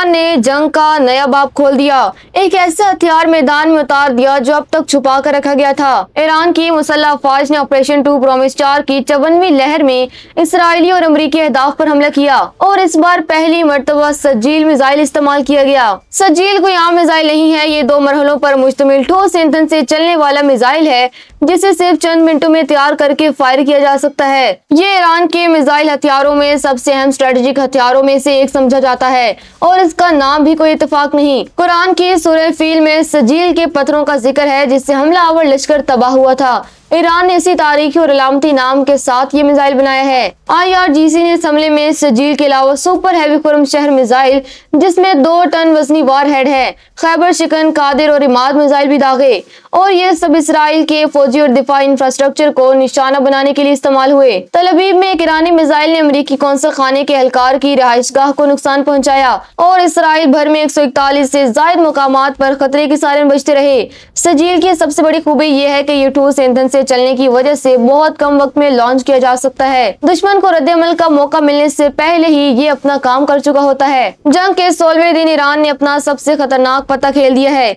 Iran ने जंग का नया बाब खोल दिया। एक ऐसा हथियार मैदान में उतार दिया जो अब तक छुपा कर रखा गया था। ईरान की मुसल्लह अफवाज ने ऑपरेशन 2 प्रॉमिस 4 की 54वीं लहर में इसराइली और अमरीकी अहदाफ पर हमला किया और इस बार पहली मर्तबा सजील मिसाइल इस्तेमाल किया गया। सजील कोई आम मिसाइल नहीं है, ये 2 मरहलों पर मुश्तमिल ठोस ईंधन से चलने वाला मिसाइल है जिसे सिर्फ चंद मिनटों में तैयार करके फायर किया जा सकता है। ये ईरान के मिसाइल हथियारों में सबसे अहम स्ट्रेटेजिक हथियारों में से एक समझा जाता है और इसका नाम भी कोई इत्तेफाक नहीं। कुरान की सूरह फील में सजील के पत्थरों का जिक्र है जिससे हमलावर लश्कर तबाह हुआ था। ईरान ने इसी तारीखी और अलामती नाम के साथ ये मिसाइल बनाया है। IRGC ने इस हमले में सजील के अलावा सुपर हैवी खुरम शहर मिसाइल जिसमें 2 टन वजनी वार हेड है, खैबर शिकन, कादिर और इमाद मिसाइल भी दागे और ये सब इसराइल के फौजी और दिफाई इंफ्रास्ट्रक्चर को निशाना बनाने के लिए इस्तेमाल हुए। तल अवीव में एक ईरानी मिसाइल ने अमरीकी कौंसल खाने के एहलकार की रिहाइशगाह को नुकसान पहुंचाया और इसराइल भर में 141 से ज्यादा मुकामात पर खतरे की सायरन बजते रहे। सजील की सबसे बड़ी खूबी यह है कि ये ठोस ईंधन से चलने की वजह से बहुत कम वक्त में लॉन्च किया जा सकता है। दुश्मन को रद्द-ए-अमल का मौका मिलने से पहले ही ये अपना काम कर चुका होता है। जंग के 16वें दिन ईरान ने अपना सबसे खतरनाक पत्ता खेल दिया है।